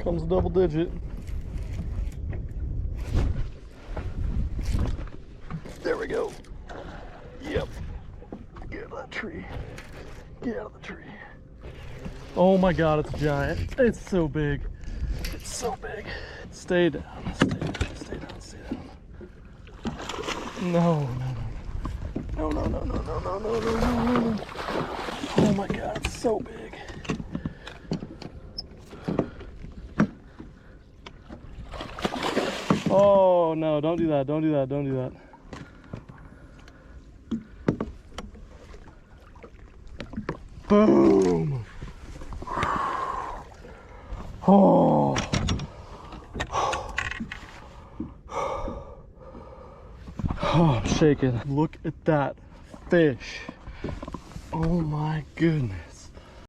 Comes a double digit. There we go. Yep. Get out of that tree. Get out of the tree. Oh my God, it's giant. It's so big. It's so big. Stay down. Stay down. Stay down. Stay down. No, no, no, no, no, no, no, no, no, no, no, no. Oh my God, it's so big. Oh no, don't do that, don't do that, don't do that. Boom! Oh! Oh, I'm shaking. Look at that fish. Oh my goodness.